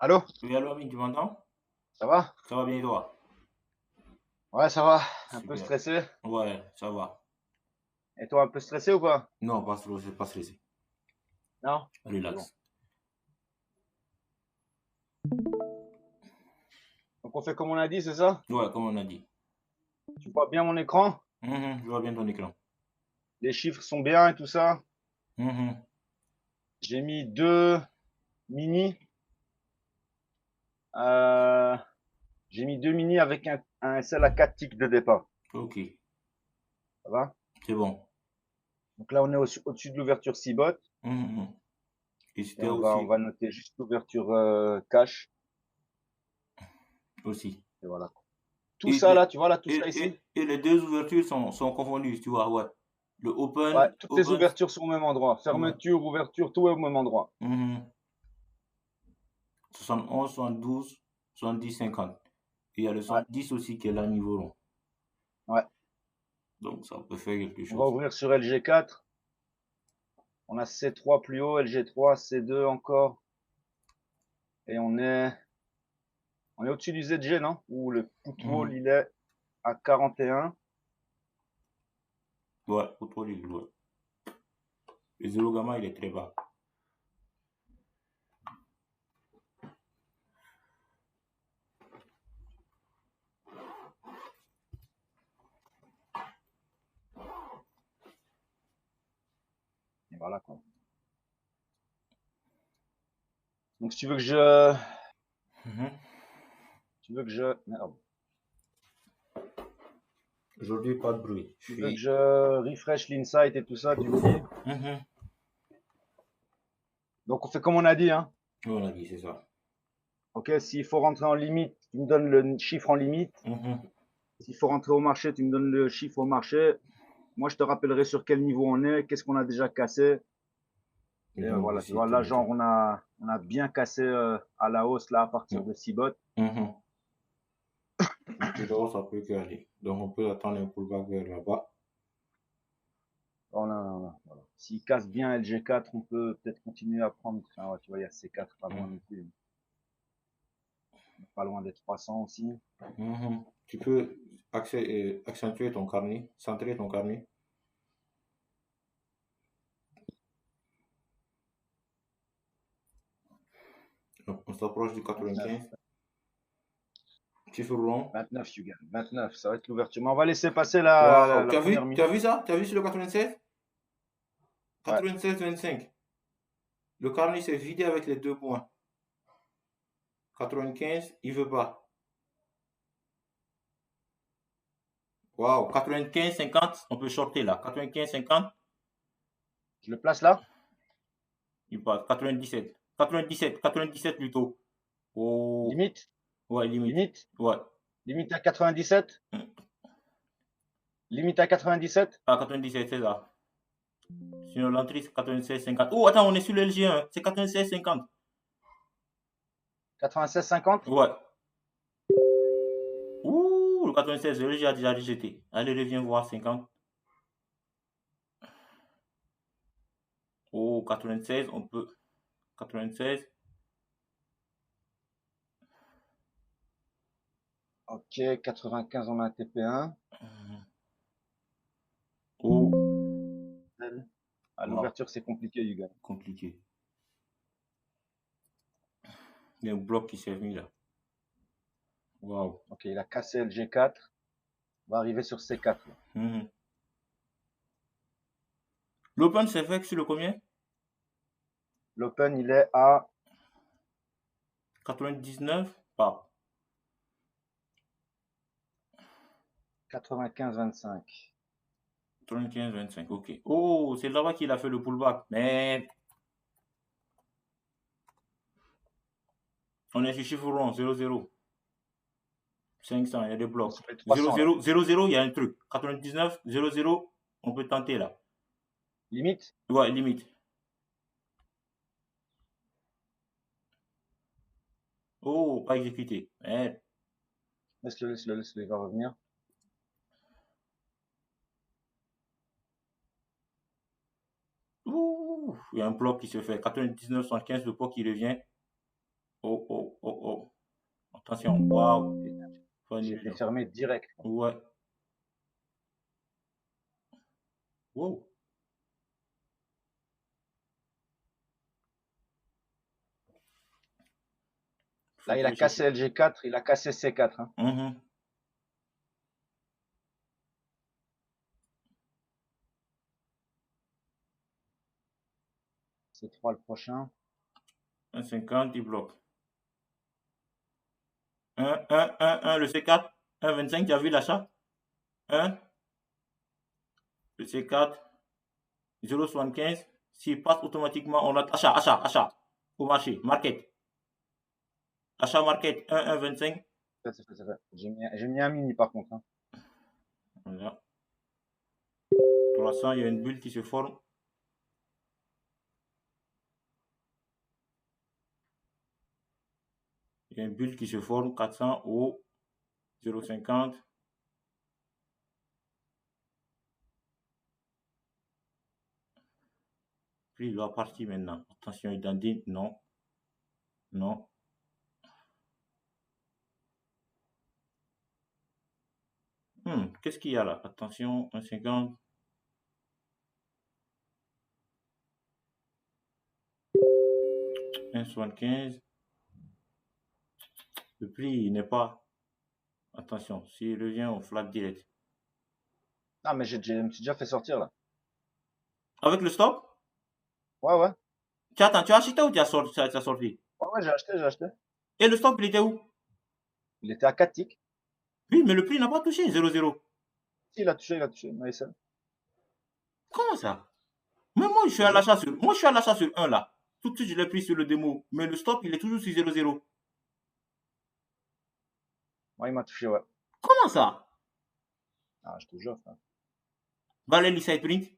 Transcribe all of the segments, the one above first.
Allô? Oui, allô, ami, tu m'entends? Ça va? Ça va bien et toi? Ouais, ça va. Un peu Super. stressé. Ouais, ça va. Et toi, un peu stressé ou pas? Non, pas trop, c'est pas stressé. Non? C'est bon. Relax. Donc on fait comme on a dit, c'est ça? Ouais, comme on a dit. Tu vois bien mon écran? Je vois bien ton écran. Les chiffres sont bien et tout ça. Mhm. J'ai mis deux mini. Euh, j'ai mis deux mini avec un SL à 4 ticks de départ. Ok, Ça va? c'est bon. Donc là, on est au-dessus de l'ouverture CBOT Mhm. Et et c'était on va aussi, noter juste l'ouverture cash. aussi. Et voilà. Tout Et ça là, les, tu vois là, tout ça ici? et les deux ouvertures sont confondues, tu vois, ouais. Le Ouais, open, toutes les open, ouvertures sont au même endroit. ouais. Fermeture, ouverture, tout est au même endroit. Mhm. 71, 72, 70, 50. Et il y a le Ouais, 70 aussi qui est là niveau rond. ouais. Donc ça peut faire quelque On va chose. ouvrir sur LG4. On a C3 plus haut, LG3, C2 encore. Et on est au-dessus du ZG, non? Où le put wall, Mhm. il est à 41. Ouais, pour toi, ouais. Le zéro gamma, il est très bas. Et voilà, quoi. Donc, si tu veux que je, Mhm. tu veux que je, merde. Aujourd'hui, pas de bruit. Je Tu veux que suis. je refresh l'insight et tout ça, tu me dis? Mhm. Donc, on fait comme on a dit, hein. On a dit, c'est ça. OK, s'il faut rentrer en limite, tu me donnes le chiffre en limite. Mhm. S'il faut rentrer au marché, tu me donnes le chiffre au marché. Moi, je te rappellerai sur quel niveau on est, qu'est-ce qu'on a déjà cassé. Et Et donc, voilà, tu ici, vois, t'es là, genre, noté. on a bien cassé à la hausse, là, à partir de 6 bots. Mhm. Donc, dehors, ça peut que aller. Donc, on peut attendre un pullback vers là-bas. Voilà. S'il casse bien LG4, on peut peut-être continuer à prendre. Ah ouais, tu vois, il y a C4 pas loin Mhm. non plus. Pas loin des 300 aussi. Mhm. Tu peux accentuer ton carnet, centrer ton carnet. Donc, on s'approche du 29. 95. Chiffre rond. 29, you gagne. 29, ça va être l'ouverture. Mais on va laisser passer la, la, Waouh, la première tu as minute. vu ça? Tu as vu sur le 96? Ouais. 96-25. Le carnet s'est vidé avec les deux points. 95, il veut pas. Waouh, 95-50, on peut shorter là. 95-50, Je le place là. il passe. 97. 97, 97 plutôt. Oh, Limite. ouais, limite. Limite. Ouais. Limite à 97. Limite à 97. Ah, 97, c'est ça. Sinon, l'entrée, c'est 96-50. Oh, attends, on est sur le LG1. C'est 96-50. 96, 50. Ouais. Ouh, le 96, le LG a déjà rejeté. Allez, reviens voir 50. Oh, 96, on peut. 96. OK, 95, on a un TP1. Oh, À wow, l'ouverture, c'est compliqué, you gagne. compliqué. Il y a un bloc qui s'est mis là. Waouh. OK, il a cassé LG4. On va arriver sur C4 là. Mhm. L'open s'est fait sur le combien? L'open, il est à 99? Pas. 95, 25. 95-25, ok. Oh, c'est là-bas qu'il a fait le pullback. Mais on est sur chiffre rond, 0-0. 500, il y a des On est blocs. sur les 300 là. 0-0, 0-0, il y a un truc. 99, 0-0, on peut tenter là. Limite. Ouais, limite. Oh, pas exécuté. Laisse-le, il va revenir. Ouh, il y a un bloc qui se fait. 99, 75, le bloc qui revient. Oh, oh, oh, oh. Attention. Waouh. Je l'ai fermé direct. Ouais. Wow. Là, il a cassé LG4, il a cassé C4. Hein. C3 le prochain. 1,50, il bloque. 1, 1, 1, 1, le C4. 1,25, tu as vu l'achat? 1. Le C4. 0,75. S'il passe automatiquement, on a achat, achat, achat. Au marché, market. Achat market 1, 1,25. C'est fait. J'ai mis un mini par contre. Hein. Voilà. 300, il y a une bulle qui se forme. Il y a une bulle qui se forme, 400 au 0,50. Puis il doit partir maintenant. Attention, il dandine. Non. Non. Qu'est-ce qu'il y a là? Attention, 1,50. 1,75. Le prix, il n'est pas. Attention, s'il revient au flat direct. Ah, mais je me suis déjà fait sortir là. Avec le stop? Ouais. Tu as acheté ou tu as sorti? Ouais, j'ai acheté. Et le stop, il était où? Il était à 4 ticks. Oui, mais le prix n'a pas touché, 0,0. Si, il a touché. Mais ça. Comment ça? Mais moi, je suis à l'achat sur 1 là. Tout de suite, je l'ai pris sur le démo. Mais le stop, il est toujours sur 0,0. Ouais, il m'a touché, ouais. Comment ça? Ah, je te jure, frère. Valérie Side Print.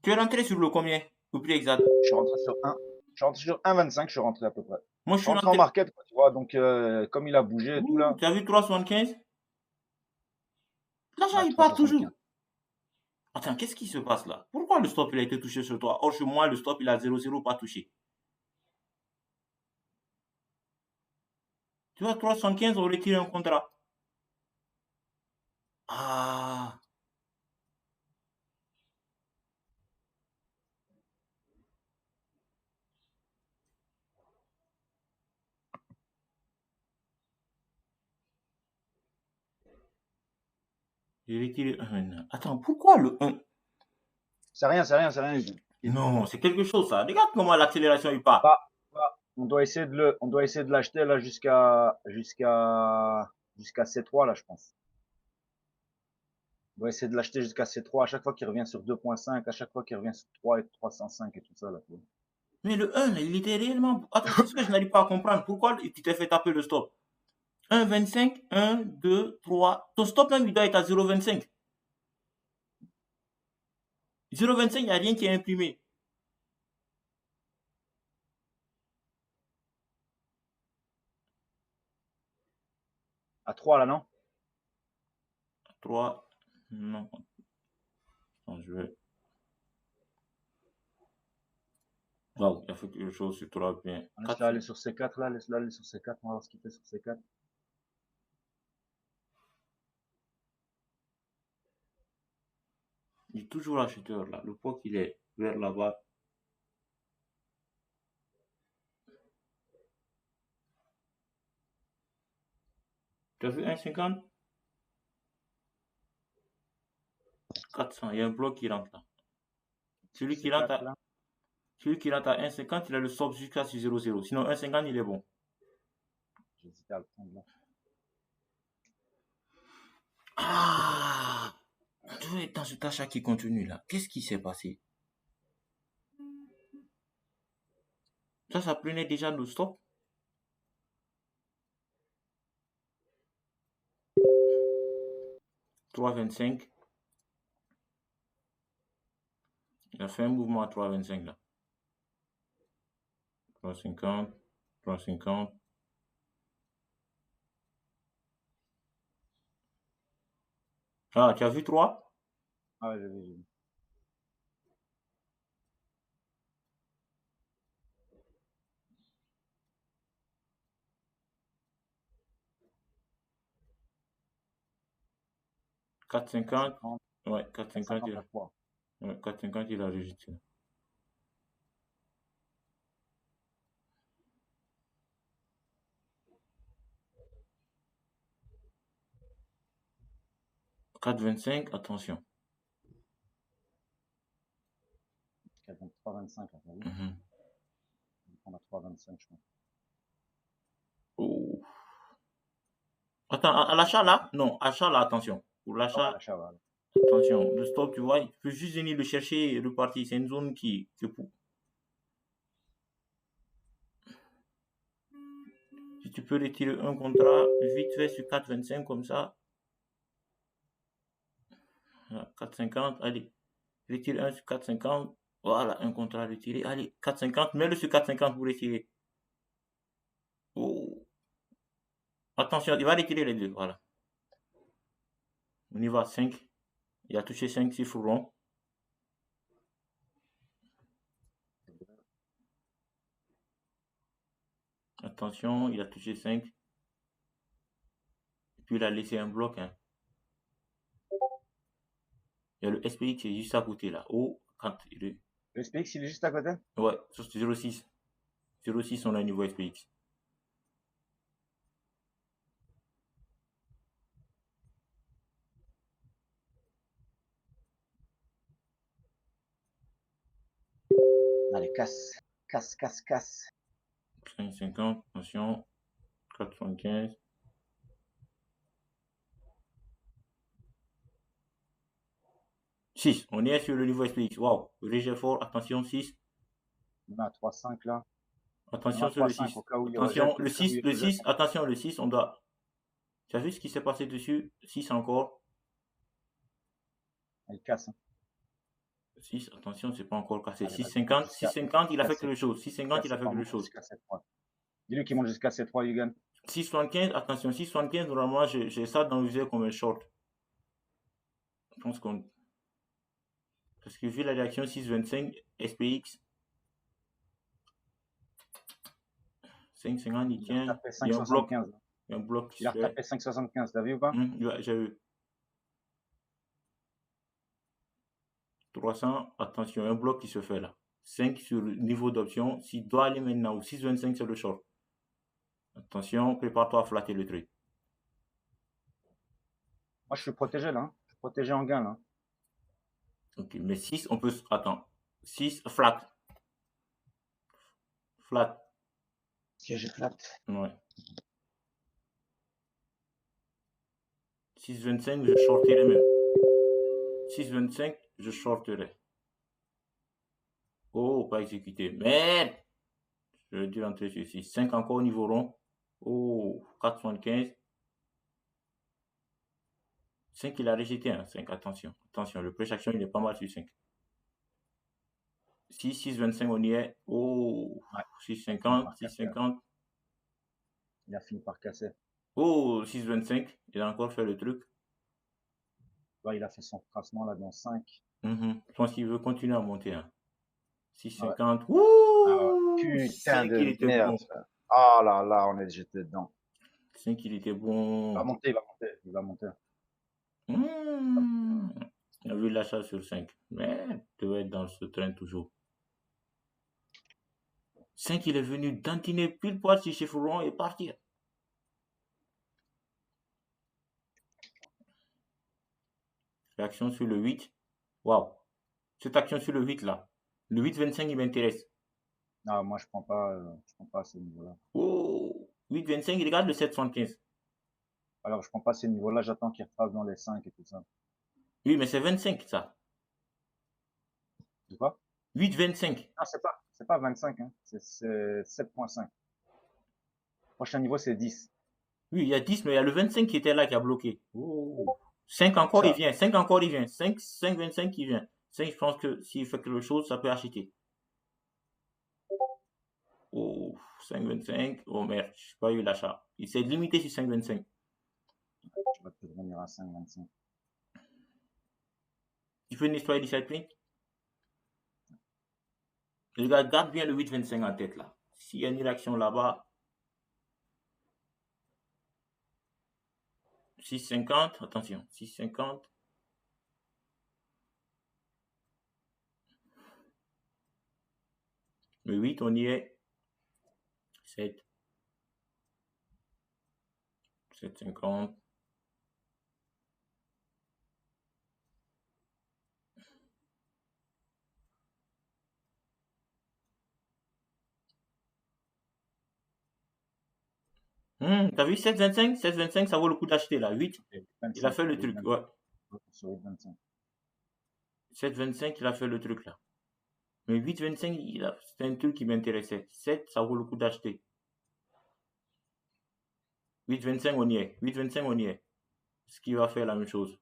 Tu es rentré sur le combien? Le prix exact. Je suis rentré sur 1. Je suis rentré sur 1,25, je suis rentré à peu près. Moi, Je suis rentré en market, quoi, tu vois. Donc, comme il a bougé et tout là. Tu as vu 3,75? L'achat, Ouais, il part 3,75. toujours. Attends, qu'est-ce qui se passe là? Pourquoi le stop, il a été touché sur toi? Or, chez moi, le stop, il a 0,0 pas touché. Tu vois, 3,75, on retire un contrat. Ah. J'ai retiré 1 maintenant. Attends, pourquoi le 1? C'est rien. Non, c'est quelque chose ça. Regarde comment l'accélération il part. Bah, on doit essayer de l'acheter là jusqu'à C3 là, je pense. On doit essayer de l'acheter jusqu'à C3 à chaque fois qu'il revient sur 2,5, à chaque fois qu'il revient sur 3 et 305 et tout ça là. Mais le 1, là, il était réellement. Attends, c'est ce que je n'arrive pas à comprendre. Pourquoi tu t'es fait taper le stop? 1,25, 1, 2, 3. Ton stop même, il doit être à 0,25. 0,25, il n'y a rien qui est imprimé. À 3 là, non? 3, non. Attends, je vais. Waouh, il a fait quelque chose sur 3 bien. Laisse-le aller sur C4 là, laisse-le aller sur C4, on va voir ce qu'il fait sur C4. Il est toujours acheteur là. Le pot qu'il est vers là-bas. Tu as vu 1,50? 400. Il y a un bloc qui rentre là. Celui qui rentre à 1,50, il a le stop jusqu'à 0,0. Sinon, 1,50, il est bon. J'hésite à le prendre là. Ah! On devait être dans cet achat qui continue là. Qu'est-ce qui s'est passé? Ça prenait déjà le stop. 3,25. Il a fait un mouvement à 3,25 là. 3,50. 3,50. Ah, tu as vu 3? Ah ouais, j'ai vu. 4,50. 4,50. Ouais, 4,50. 4,50 à 3. Ouais, 4,50, il a rejeté. « 4,25, attention. 3,25 là, t'as vu? Mhm. On a 3,25, je crois. Oh. Attends, à l'achat là? Non, achat là, attention. Pour Ah ouais, l'achat, l'achat, voilà. attention. Le stop, tu vois, il peut juste venir le chercher et repartir. C'est une zone que pour. Si tu peux retirer un contrat vite fait sur 4,25 comme ça. 4,50, allez. Retire un sur 4,50. Voilà, un contrat retiré. Allez, 4,50. Mets-le sur 4,50 pour retirer. Oh. Attention, il va retirer les deux. Voilà. On y va, 5. Il a touché 5 chiffres ronds. Attention, il a touché 5. Et puis il a laissé un bloc. Hein. Il y a le SPX qui est juste à côté là. Oh, quand il est. Le SPX, il est juste à côté? Ouais, sur 0,6. 0,6, on a un niveau SPX. Allez, casse. Casse, casse, casse. 5,50, attention. 4,75. 6, on est sur le niveau SPX. Waouh, rejet fort, attention, 6. On a 3,5 là. On Attention a sur le 3,5 6. au cas où il Attention, rejette, au le cas où 6, il le rejette. 6, attention, le 6, on doit. Tu as vu ce qui s'est passé dessus? 6 encore. Il casse. Hein. 6, attention, c'est pas encore cassé. Allez, vas-y, 6,50, jusqu'à 6,50, il a fait C. quelque chose. 6,50, il a fait quelque chose. Jusqu'à C3. Dis-lui qu'il monte jusqu'à C3, Yugan. 6,75, attention, 6,75, normalement, j'ai ça dans le viseur comme un short. Je pense qu'on. Parce que vu la réaction 6,25, SPX, 5,50, il Il a tient. retapé Il y a un bloc. 5,75. Il y a un bloc qui Il a se fait. retapé 5,75, t'as vu ou pas? Ouais, j'ai vu. 300, attention, un bloc qui se fait là. 5 sur le niveau d'option. S'il doit aller maintenant au 6,25 sur le short. Attention, prépare-toi à flatter le truc. Moi, je suis protégé là. Hein. Je suis protégé en gain là. Ok, mais 6, on peut. Attends. 6, flat. Flat. Siège flat. Ouais. 6,25, je shorterai même. 6,25, je shorterai. Oh, pas exécuté. Merde! Je dû rentrer sur 6. 5 encore au niveau rond. Oh, 4,75. 5, il a rejeté. Hein. 5, attention. Attention, le prêche action, il est pas mal sur 5. 6, 6,25, on y est. Oh, Ouais. 6,50, 6,50. Il a fini par casser. Oh, 6,25. Il a encore fait le truc. Là, il a fait son tracement là dans 5. Je pense qu'il veut continuer à monter. Hein. 6,50. Ouais. Ouh, Ah, putain 5, il de était merde. bon. Oh là là, on est jeté dedans. 5, il était Il va bon. monter, il va monter, il va monter. Il a vu l'achat sur 5. Mais il devait être dans ce train toujours. 5, il est venu dentiner pile poil sur Chiffron et partir. Réaction sur le 8. Waouh. Cette action sur le 8 là. Le 8,25, il m'intéresse. Non, moi je prends pas à ce niveau-là. Oh, 8,25, il regarde le 7,75. Alors je prends pas ces niveaux-là, j'attends qu'il repasse dans les 5 et tout ça. Oui, mais c'est 25 ça. C'est quoi? 8,25. Non, c'est pas 25, hein. C'est 7,5. Prochain niveau, c'est 10. Oui, il y a 10, mais il y a le 25 qui était là qui a bloqué. Oh. 5 encore, Ça. il vient. 5 encore, il vient. 5, 5, 25, il vient. 5, je pense que s'il fait quelque chose, ça peut acheter. Oh, 5,25. Oh merde, je n'ai pas eu l'achat. Il s'est limité sur 5,25. Je vais peut-être venir à 5,25. Tu peux nettoyer les side print? Garde bien le 8,25 en tête là. S'il y a une réaction là-bas, 6,50, attention, 6,50. Le 8, on y est. 7. 7,50. T'as vu 7,25? 7,25, ça vaut le coup d'acheter là. 8, il a 25, fait le truc. Ouais. sur 8,25. 7,25, il a fait le truc là. Mais 8,25, c'était un truc qui m'intéressait. 7, ça vaut le coup d'acheter. 8,25, on y est. 8,25, on y est. Ce qui va faire la même chose.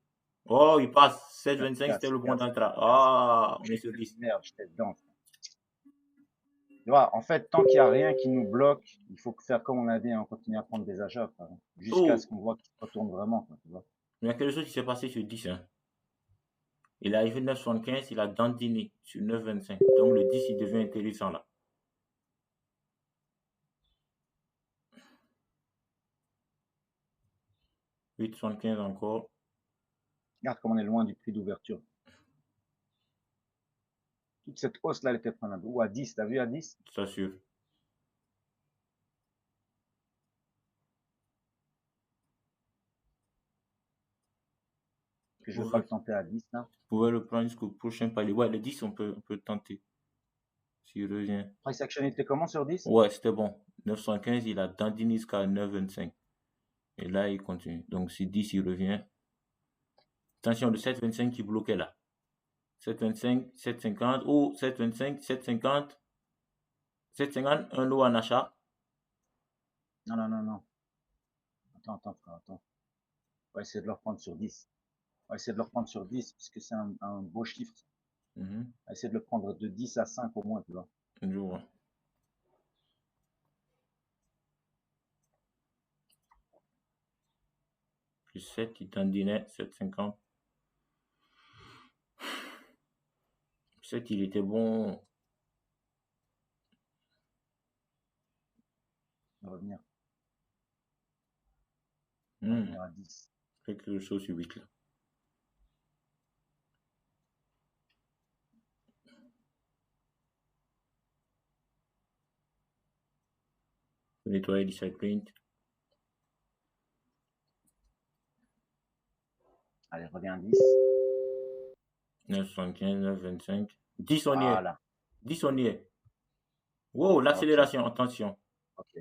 Oh, il passe. 7,25, c'était le bon d'entrée. Ah, on est sur 10. Merde, j'étais dedans. Tu vois, en fait, tant qu'il n'y a rien qui nous bloque, il faut faire comme on a dit, on continue à prendre des achats, jusqu'à ce Oh, qu'on voit qu'il se retourne vraiment, tu vois. il y a quelque chose qui s'est passé sur 10. Hein. Il est arrivé 9,75, il a dandiné sur 9,25. Donc le 10, il devient intéressant là. « 8,75 encore. Regarde comme on est loin du prix d'ouverture. Toute cette hausse-là, elle était prenable. Ou à 10, t'as vu à 10? C'est sûr. Que je Vous veux pas le tenter à 10, là. pouvez le prendre jusqu'au prochain palier. Ouais, le 10, on peut tenter. S'il revient. Price action, il était comment sur 10? Ouais, c'était bon. 915, il a dandiné jusqu'à 9,25. Et là, il continue. Donc, si 10, il revient. Attention, le 7,25 qui bloquait là. 7,25, 7,50. Oh, 7,25, 7,50. 7,50, un lot en achat. Non, non, non, non. Attends, frère, attends. On va essayer de le reprendre sur 10. On va essayer de le reprendre sur 10, parce que c'est un beau chiffre. On va essayer de le prendre de 10 à 5 au moins, tu vois. Je vois. Plus 7, il dandinait. 7,50. 7, il était bon. Revenir. Hmm. Revenir à 10. Quelque chose sur 8 là. Nettoyer du side print. Allez, reviens à 10. 9,75, 9,25. 10, on y est. Voilà. 10, on y est. Wow, Ok, l'accélération, attention. ok.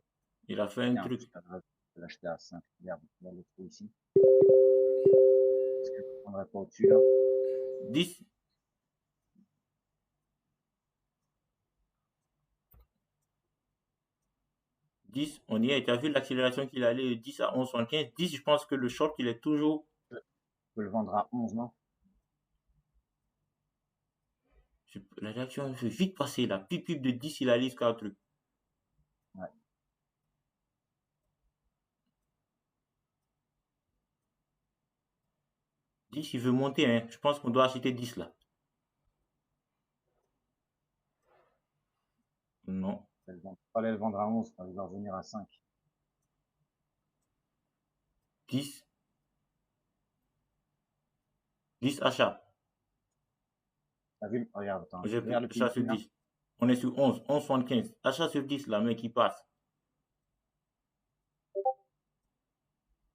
Il a fait un Bien, truc. c'est pas grave. Je vais l'acheter à 5. Regarde, là, le trou ici. Est-ce que je ne prendrais pas au-dessus, là? 10. 10, on y est. Tu as vu l'accélération qu'il allait de 10 à 11,75. 10, je pense que le short, il est toujours. Je peux le vendre à 11, non? La réaction fait vite passer là. Pip, pip de 10, il allait jusqu'à un truc. Ouais. 10, il veut monter, hein. Je pense qu'on doit acheter 10 là. Non. Il fallait le vendre à 11, il va revenir à 5. 10. 10 achats. T'as vu? Regarde, attends. J'ai pris Regarde le achat prix sur combien? 10. On est sur 11, 11,75. Achat sur 10 là, mec, il passe.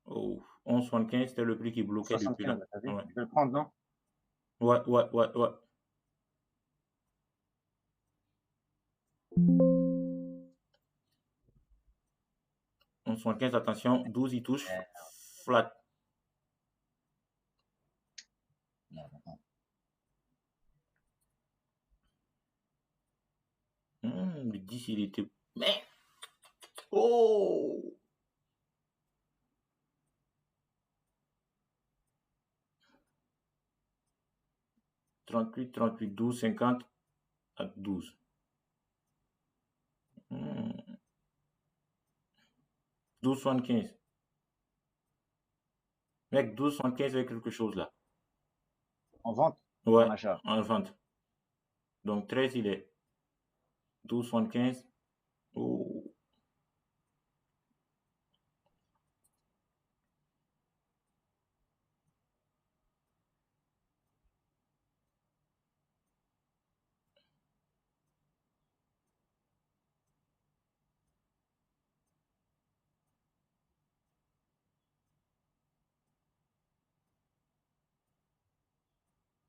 Oh, 11,75, c'était le prix qui bloquait depuis 75, là. t'as vu? Ouais, Je vais le prendre, non? ouais, ouais, ouais, ouais. 11,75, attention. 12, il touche. Flat. Merde, attends. Le 10, il était. Mais. Oh! 38, 38, 12, 50 à 12. 12,75. Mec, 12,75 avec quelque chose là. En vente? Ouais, En achat? en vente. Donc 13, il est 12,75. Oh.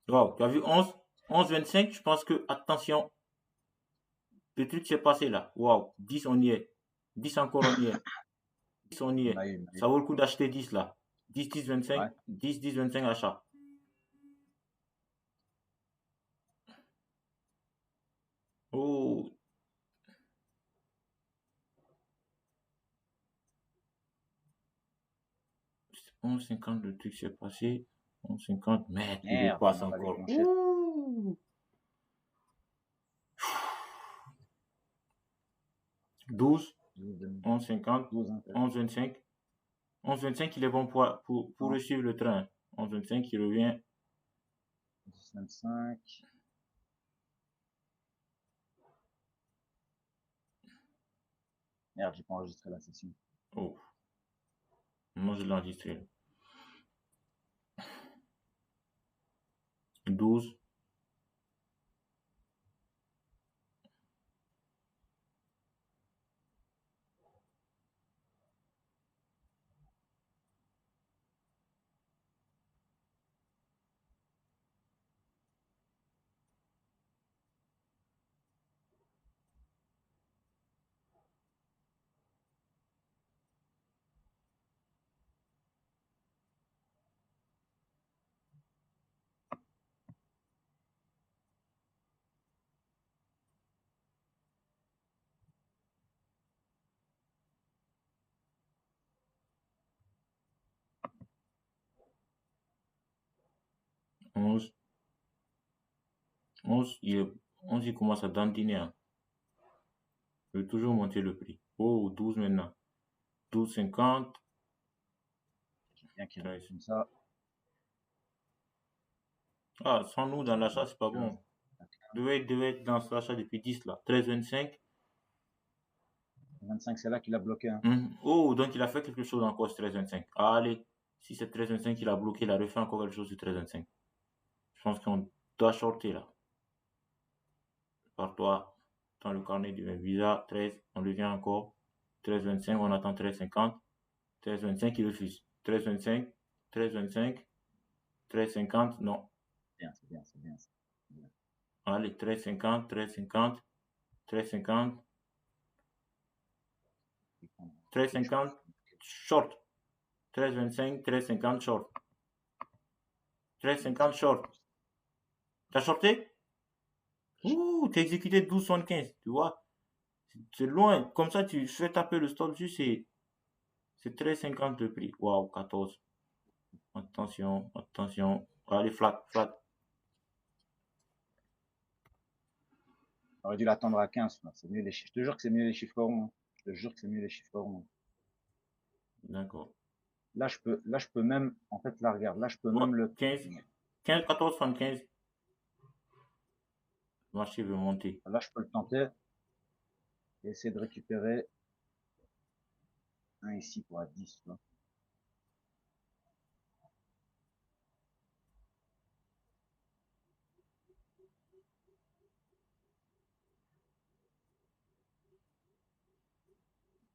Wow, tu as vu 11, 11, 25, je pense que, attention, le truc s'est passé là. Wow, 10, on y est. 10 encore, on y est. 10, on y On a est. eu, on a eu. Ça vaut le coup d'acheter 10 là. 10, 10, Ouais. 25, 10, 10, 25 achat. Oh, 11,50, le truc s'est passé. 11,50, merde, il Merde, on passe n'a pas encore. déclenché. Ouh. 12, 11,50, 12, hein, 11,25. 11,25, il est bon pour non, suivre le train. 11,25, il revient. 10, 25. Merde, j'ai pas enregistré la session. Oh, moi je l'ai enregistré. 12, 11, 11, 11, il commence à dandiner. Hein. Je vais toujours monter le prix. Oh, 12 maintenant. 12,50. Bien qu'il 13. comme ça. Ah, sans nous dans l'achat, c'est pas 15. bon. Devait être dans l'achat depuis 10 là. 13,25. 25, c'est là qu'il a bloqué. Hein. Oh, donc il a fait quelque chose encore sur 13,25. Allez, si c'est 13,25 il a bloqué, il a refait encore quelque chose sur 13,25. Je pense qu'on doit shorter là. Par toi, dans le carnet du Visa, 13, on le vient encore. 13,25, on attend 13,50. 13,25, il refuse. 13,25, 13,25, 13,50, non. Bien, c'est bien, c'est bien. Bien. Allez, 13,50, 13,50, 13,50, 13,50, short. 13,25, 13,50, short. 13,50, short. T'as shorté? Ouh, t'as exécuté 12,75, tu vois. C'est loin. Comme ça, tu fais taper le stop juste, c'est 13,50 le prix. Waouh, 14. Attention, attention. Allez, flat, flat. On aurait dû l'attendre à 15. C'est mieux les chiffres. Je te jure que c'est mieux les chiffres ronds. Hein. Je te jure que c'est mieux les chiffres ronds. D'accord. Là, je peux même, en fait, là, regarde, là, je peux Ouais, même le, 15, 15, 14, 75. Le marché veut monter. là, je peux le tenter et essayer de récupérer un ici pour à 10, tu vois.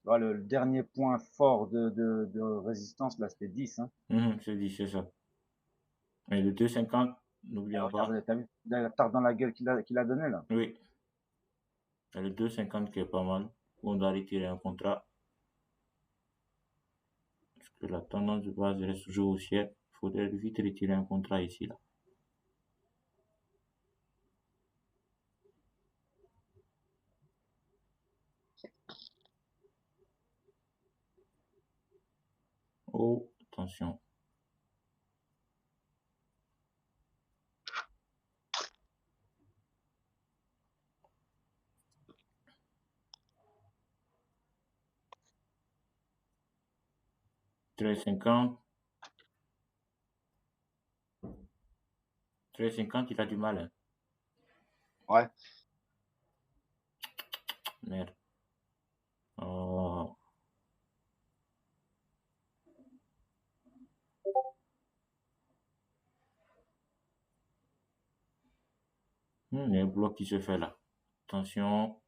Tu vois, le dernier point fort de résistance, là, c'était 10, hein. C'est dit, c'est ça. Et le 2,50, n'oublions pas. Regarde, t'as vu la tarte dans la gueule qu'il a donné, là? Oui. Et le 2,50 qui est pas mal. On doit retirer un contrat. Parce que la tendance de base reste toujours haussière. Il faudrait vite retirer un contrat ici, là. Oh, attention. Treize cinquante. 13,50, il a du mal. Hein. Ouais. Merde. Oh. Il y a un bloc qui se fait là. Attention.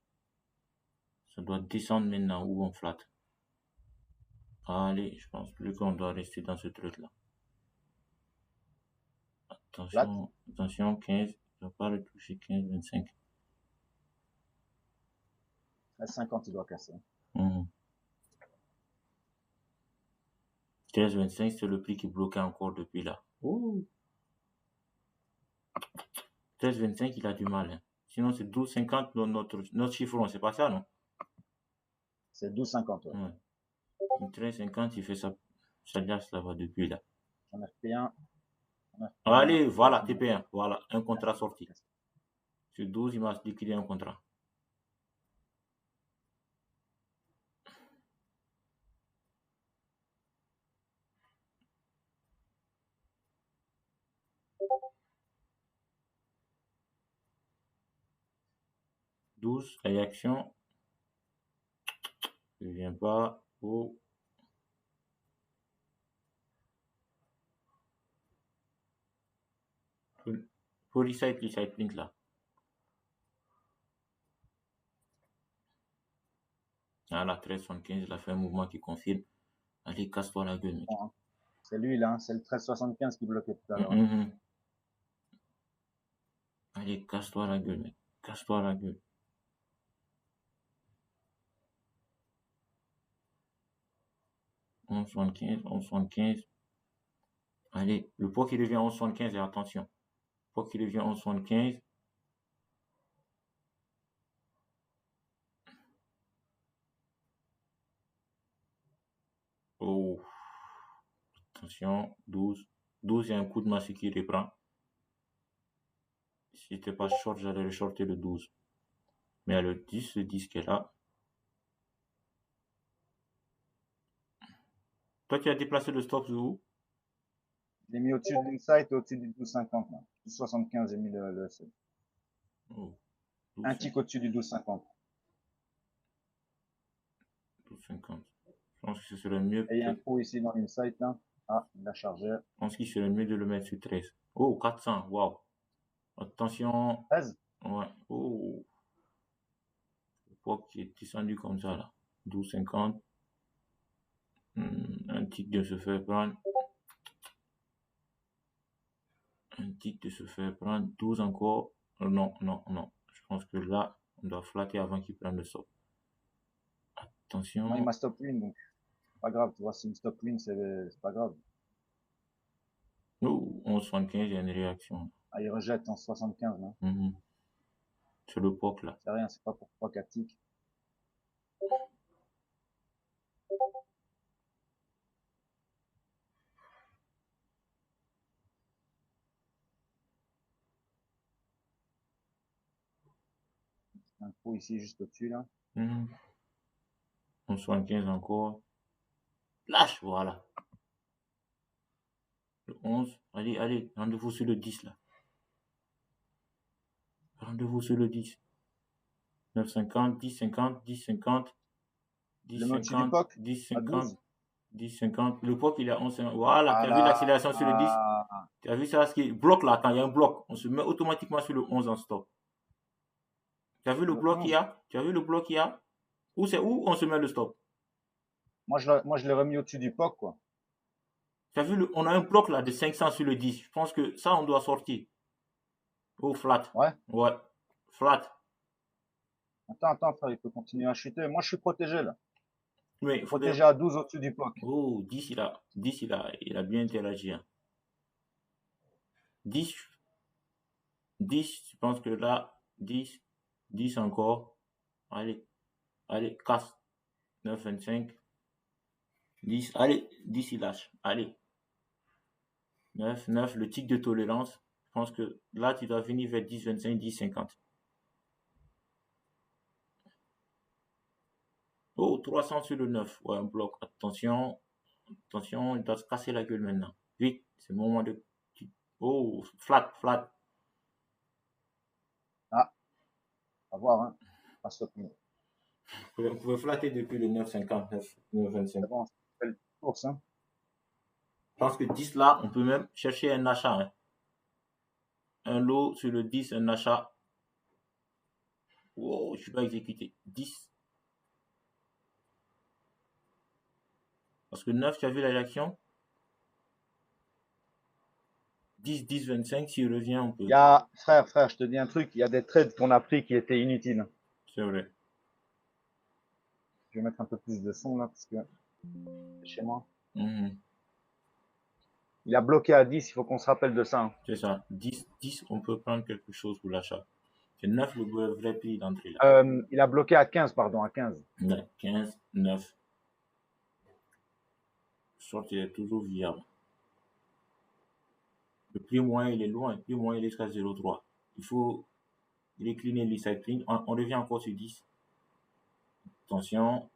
Ça doit descendre maintenant où on flatte. Allez, je pense plus qu'on doit rester dans ce truc là. Attention, 15. Je ne vais pas le toucher, 15, 25. 50, il doit casser. 13, 25, c'est le prix qui bloquait encore depuis là. 13, 25, il a du mal. Hein. Sinon, c'est 12, 50, notre chiffron, c'est pas ça, non? C'est 12, 50. Ouais. 13, 50, il fait ça là-bas depuis là. J'en ai repris un. Allez, voilà, TP1. Voilà, un contrat sorti. Sur 12, il m'a liquidé un contrat. Réaction. Je ne viens pas. Oh. Polysite link là. Voilà, 13,75, il a fait un mouvement qui confirme. Allez, casse-toi la gueule, mec. C'est lui là, c'est le 13,75 qui bloquait tout à l'heure. Allez, casse-toi la gueule, mec. Casse-toi la gueule. On 75. Allez, le poids qui devient 11,75 et attention. Le poids qui devient 11,75. Oh. Attention, 12. 12, il y a un coup de masse qui reprend. Si j'étais pas short, j'allais le shorter le 12. Mais il y a le 10 qui est là. Toi, tu as déplacé le stop où? Je l'ai mis au-dessus de l'insight et au-dessus du 12,50. 12,75, j'ai mis le Oh, un tick au-dessus du 12,50. 12,50. Je pense que ce serait mieux. Et il y a un trou ici dans l'insight là. Ah, il a chargé. Je pense qu'il serait mieux de le mettre sur 13. Oh, 400. Waouh. Attention. 13. Ouais. Oh. Le poids qui est descendu comme ça là. 12,50. Un tick de se faire prendre. Un tick de se faire prendre. 12 encore. Non. Je pense que là, on doit flatter avant qu'il prenne le stop. Attention. Moi, il m'a stop win, donc pas grave. Tu vois, si une stop win, c'est pas grave. Oh, 11,75, il y a une réaction. Ah, il rejette en 75, non? C'est le POC là. C'est rien, c'est pas pour 3-4 ticks. Un trou ici, juste au-dessus là. 11,75 encore. Lâche, voilà. Le 11. Allez, rendez-vous sur le 10 là. Rendez-vous sur le 10. 9,50, 10,50, 10,50. 10,50, 10,50, 10,50. Le POC il est à 11,50. Voilà, tu as vu l'accélération sur le 10? Tu as vu ça, ce qui bloque là, quand il y a un bloc, on se met automatiquement sur le 11 en stop. Tu as vu le bloc qu'il y a? Tu as vu le bloc qu'il y a? Où c'est où on se met le stop? Moi, je l'ai remis au-dessus du POC, quoi. Tu as vu, on a un bloc là de 500 sur le 10. Je pense que ça, on doit sortir. Oh, flat. Ouais. Flat. Attends, frère, il peut continuer à chuter. Moi, je suis protégé, là. Oui, protégé à 12 au-dessus du POC. Oh, 10, il a bien interagi. Hein. 10, je pense que là, 10 encore. Allez, casse. 9,25. 10, allez, 10, il lâche. Allez. 9, le tic de tolérance. Je pense que là, tu dois venir vers 10, 25, 10, 50. Oh, 300 sur le 9. Ouais, un bloc. Attention, il doit se casser la gueule maintenant. Vite, c'est le moment de... Oh, flat. Ah, à voir, hein. Pas stopper. Vous pouvez flatter depuis le 9,50, 9,25. C'est bon, c'est le course, hein. Je pense que 10 là, on peut même chercher un achat. Hein. Un lot sur le 10, un achat. Wow, je ne suis pas exécuté. 10. Parce que 9, tu as vu la réaction? 10, 10, 25, s'il revient, on peut. Il y a, frère, je te dis un truc, il y a des trades qu'on a pris qui étaient inutiles. C'est vrai. Je vais mettre un peu plus de son là, parce que c'est chez moi. Il a bloqué à 10, il faut qu'on se rappelle de ça. Hein. C'est ça. 10, 10, on peut prendre quelque chose pour l'achat. C'est 9 le vrai prix d'entrée là. Il a bloqué à 15, pardon, à 15. 15, 9. Short, il est toujours viable. Le prix moyen, il est loin. Le prix moyen, il est jusqu'à 0,3. Il faut décliner l'e-cycling. On revient encore sur 10. Attention.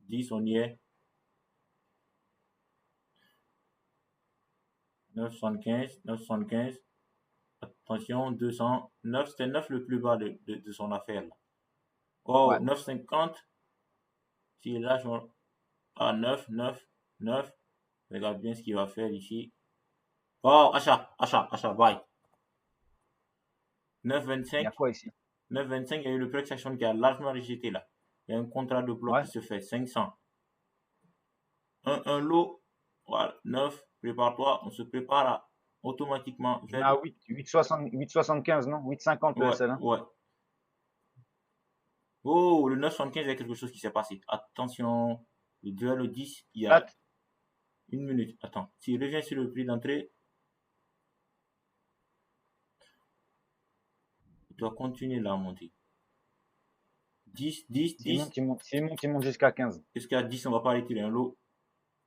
10, on y est. 9,75. 9,75. Attention, 200. 9, c'était 9 le plus bas de son affaire. Là. Oh, ouais. 9,50. S'il lâche, ah, 9, 9, 9. Regarde bien ce qu'il va faire ici. Oh, achat, bye. 9,25. Il y a quoi ici? 9,25, il y a eu le price action qui a largement rejeté là. Il y a un contrat de bloc qui se fait, 500. Un lot, voilà, 9, prépare-toi, on se prépare automatiquement. Je mets à 8,75, non? 8,50 le SL. Hein? Ouais. Oh, le 9,75, il y a quelque chose qui s'est passé. Attention, le 2 à le 10, il y a une minute. Attends, s'il revient sur le prix d'entrée, il doit continuer là à monter. 10, 10, 10. S'il monte jusqu'à 15. Jusqu'à 10, on va pas retirer un lot.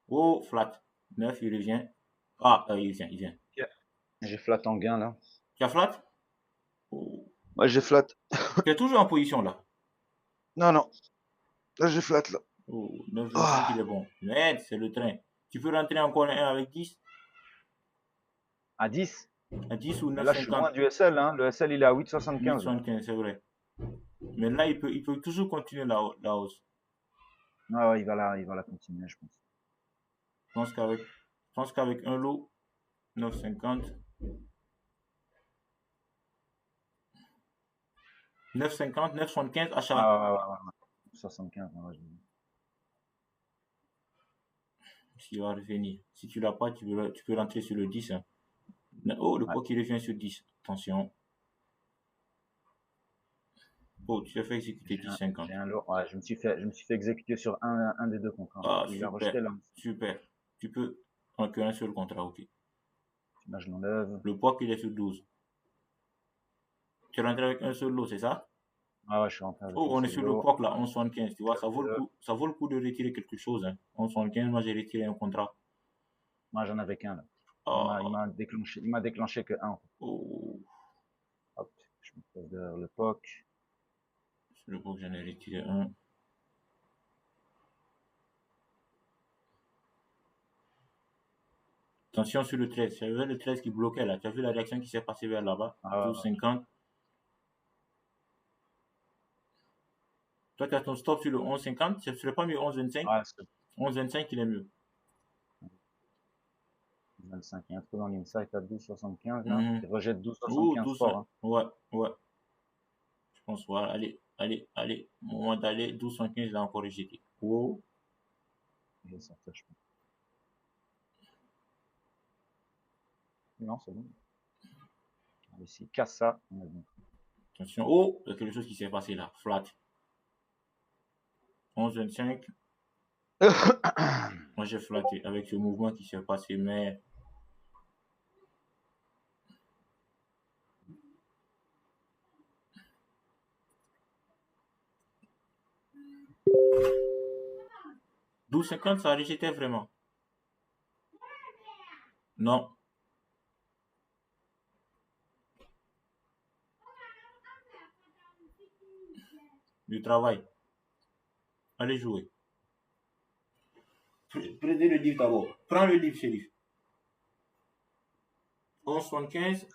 Oh, flat. 9, il revient. Ah, il vient. Yeah. J'ai flat en gain là. Tu as flat? Oh. Ouais, j'ai flat. Tu es toujours en position là? Non. Là, j'ai flat là. Oh, 9,25, il est bon. Mais c'est le train. Tu peux rentrer encore un avec 10? À 10? À 10 ou 9,50? Là, je suis loin du SL. Hein. Le SL, il est à 8,75. 8,75, c'est vrai. Mais là, il peut toujours continuer la hausse. Ouais, il va la continuer, je pense. Je pense qu'avec un lot, 9,50. 9,50, 9,75, achat. Ah, 75, ouais, S'il va revenir. Si tu l'as pas, tu peux rentrer sur le 10. Hein. Oh, le poids qui revient sur 10. Attention. Oh, tu as fait exécuter 10,50. J'ai un lot. Ouais, je me suis fait exécuter sur un des deux contrats. Ah, il super, a rejeté là. Super. Tu peux enquêter un seul contrat, ok. Là, je l'enlève. Le poids qu'il est sur 12. Tu es rentré avec un seul lot, c'est ça? Ah ouais, je suis rentré avec on est sur le poids là, 11,75. Tu vois, ça vaut le coup de retirer quelque chose. Hein. 11,75, moi j'ai retiré un contrat. Moi j'en avais qu'un là. Il m'a déclenché que un. Oh. Hop, je me pose derrière le POC. Sur le POC, j'en ai retiré un. Attention sur le 13. Tu avais le 13 qui bloquait là. Tu as vu la réaction qui s'est passée vers là-bas? 12,50. Toi, tu as ton stop sur le 11,50. Ce serait pas mieux 11,25? 11,25, il est mieux. 25, il y a un trou dans l'insight à 12,75 là. Il rejette 12,75 fort. Hein. Ouais. Je pense, voilà. Allez. Moment d'aller. 12,75, il a encore rejeté. Oh. Je vais sortir, je pense. Non, c'est bon. Ici, casse ça. Attention. Oh, il y a quelque chose qui s'est passé là. Flat. 11,25. Moi, j'ai flatté avec ce mouvement qui s'est passé, mais... « 12,50, ça a rejeté vraiment. Non. Du travail. Allez jouer. Prenez le livre d'abord. Prends le livre, shérif. 11,75.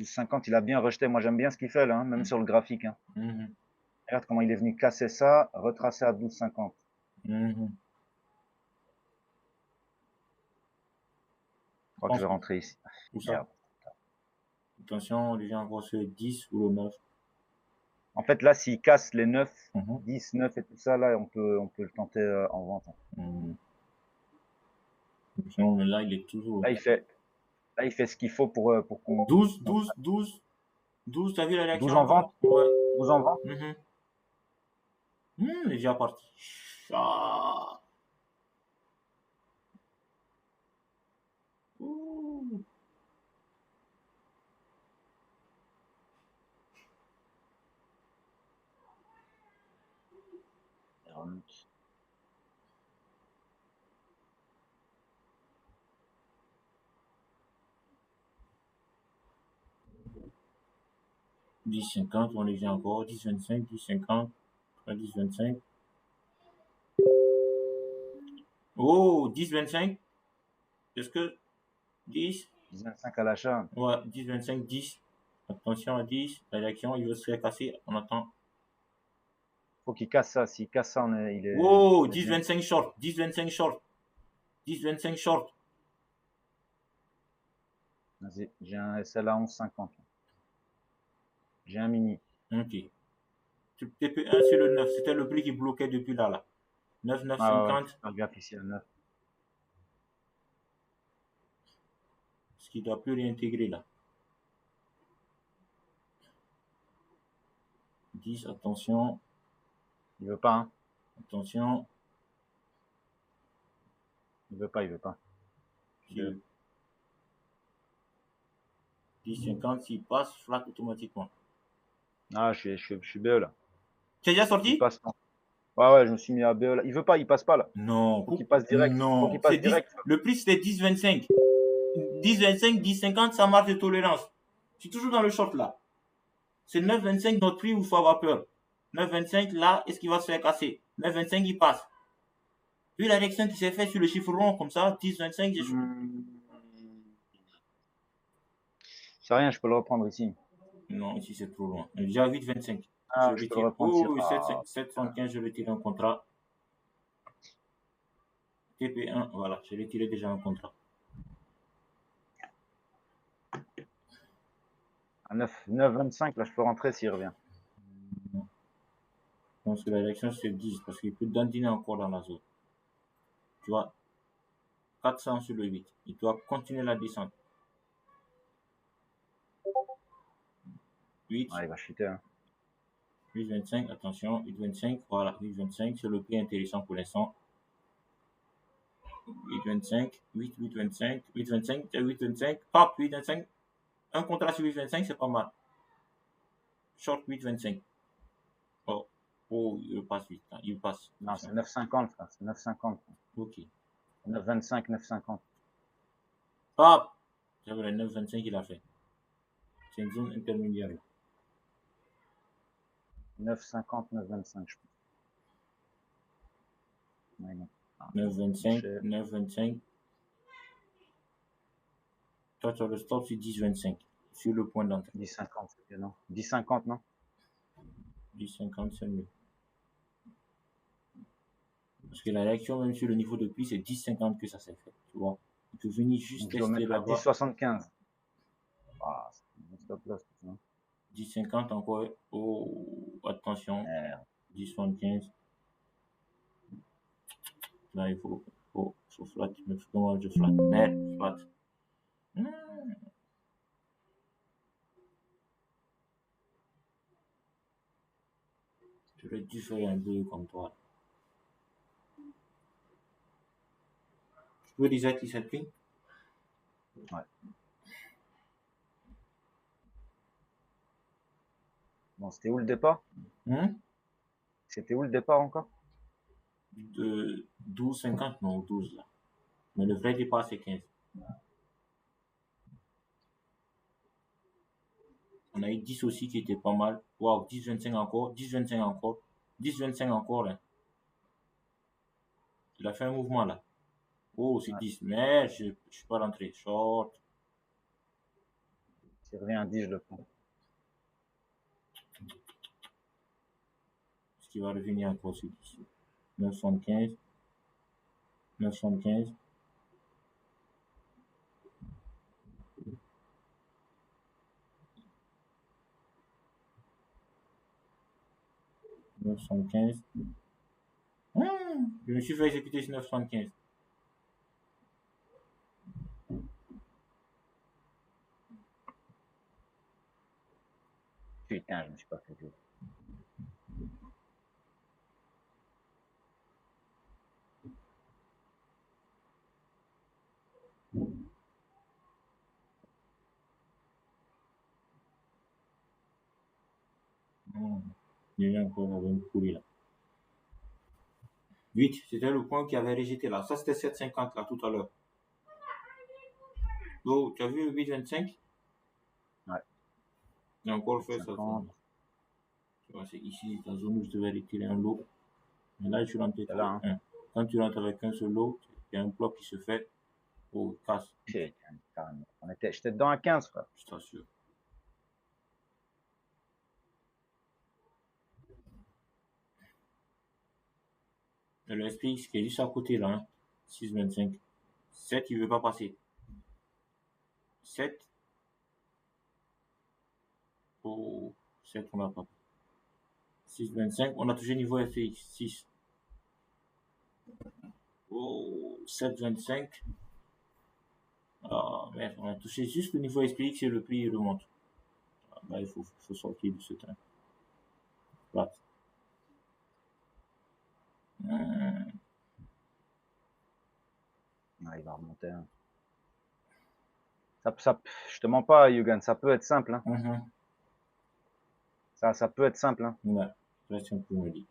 50, il a bien rejeté. Moi, j'aime bien ce qu'il fait là, hein, même sur le graphique. Hein. Regarde comment il est venu casser ça, retracer à 12,50. Je crois que je vais rentrer ici. Où ça? Attention, les gens vont sur le 10 ou le 9. En fait, là, s'il casse les 9, 10, 9 et tout ça, là, on peut le tenter en vente. Non, mais là, il est toujours. Là, il fait ce qu'il faut pour qu'on. 12, 12, 12, 12, t'as vu la 12 réaction en encore? vente. Ouais. 12 en vente. Il est déjà parti. Ah. Ouh. Il remonte. Dix 50, on les vient encore. 10 25, 10 50, 10 25. Oh, 10 25. Est-ce que 10? 10, 25 à l'achat. Ouais, 10 25, 10. Attention à 10. La réaction, il veut se faire casser. On attend. Faut qu'il casse ça. S'il casse ça, il Oh, est 10 bien. 25 short. 10 25 short. 10 25 short. Vas-y, j'ai un SLA 11,50. J'ai un mini. Ok. TP1 sur le 9. C'était le prix qui bloquait depuis là. 9, 9, Ah ouais, 50. faire gaffe ici à 9. Ce qui doit plus réintégrer là. 10, attention. Il veut pas, hein. Attention. Il veut pas. 10, 50, s'il passe, flat automatiquement. Ah, je suis BE là. C'est déjà Il sorti? passe. Non. Ouais, je me suis mis à BE là. Il veut pas, il passe pas là. Non. Faut qu'il passe direct. Faut Non. qu'il passe C'est 10. direct. Le prix c'était 10, 25. 10, 25, 10, 50, ça marche de tolérance. Je suis toujours dans le short là. C'est 9, 25 notre prix où il faut avoir peur. 9, 25 là, est-ce qu'il va se faire casser? 9, 25 il passe. Vu la réaction qui s'est faite sur le chiffre rond comme ça, 10, 25, j'ai choisi. C'est rien, je peux le reprendre ici. Non, ici c'est trop loin. J'ai déjà 8, 25. Je Ah, je peux le retire. reprendre ici. Oh, Ah, 715, je retire un contrat. TP1, voilà, j'ai retiré déjà un contrat. à 9,25 là, je peux rentrer s'il revient. Je pense que la réaction c'est 10 parce qu'il peut dandiner encore dans la zone. Tu vois, 400 sur le 8. Il doit continuer la descente. 8, Ouais, il va chuter. Hein. 8,25, attention, 8,25, voilà, 8,25, c'est le prix intéressant pour l'instant. 8,25, 8, 8,25, 8,25, 8,25, pop, 8,25. Un contrat sur 8,25, c'est pas mal. Short 8,25. Oh, oh, il passe vite, hein. Il passe. Non, c'est 9,50 frère, c'est 9,50. Ok. 9,25, 9,50. Pop! C'est vrai, 9,25 il a fait. C'est une zone intermédiaire. 9,50, 9,25, je pense. Ouais, non. 9,25, 9,25. Toi, tu as le stop sur 10,25. Sur le point d'entrée. 10,50, c'est non. 10,50, non? 10,50, c'est mieux. Parce que la réaction, même sur le niveau de prix, c'est 10,50 que ça s'est fait. Tu vois? Il peut venir juste Donc, je dois tester mettre à là-bas. 10,75. Ah, c'est un stop loss. 10,50 encore. Oh, attention. 10,75. Là, il faut flat. Mais comment je flat? Merde, flat. J'aurais dû faire un peu comme toi. Tu peux déjà qui cette ligne? Ouais. Bon, c'était où le départ? C'était où le départ encore? De 12,50, non, 12 là. Mais le vrai départ, c'est 15. On a eu 10 aussi qui était pas mal. Waouh, 10, 25 encore, 10, 25 encore, 10, 25 encore. Là. Il a fait un mouvement là. Oh, c'est 10. Mais je ne suis pas rentré. Short. S'il revient à 10, je le prends. Ce qui va revenir encore sur 10. 9,75. 9,75. 9,75. Je me suis fait exécuter sur 9,75. pas fait gaffe. Il y a encore une coulée là. 8, c'était le point qui avait rejeté là. Ça, c'était 7,50 là tout à l'heure. Oh, tu as vu le 8,25? Ouais. Il a encore fait ça. 50. Tu vois, c'est ici, la zone où je devais retirer un lot. Mais là, je suis rentré C'est là, avec un. Quand tu rentres avec un seul lot, il y a un bloc qui se fait au casse. Putain, carrément. J'étais dedans à 15, frère. Je t'assure. Et le SPX qui est juste à côté là, hein. 6,25. 7, il ne veut pas passer. 7. Oh, 7, on n'a pas. 6,25, on a touché niveau FX. 6. Oh, 7,25. Ah, merde, on a touché juste le niveau SPX et le prix remonte. Ah, là, il faut sortir de ce train. Plate. Ah, il va remonter. Hein. Je te mens pas, Yugan, ça peut être simple. Hein. Ça peut être simple. Hein. Ouais, reste un peu me dit.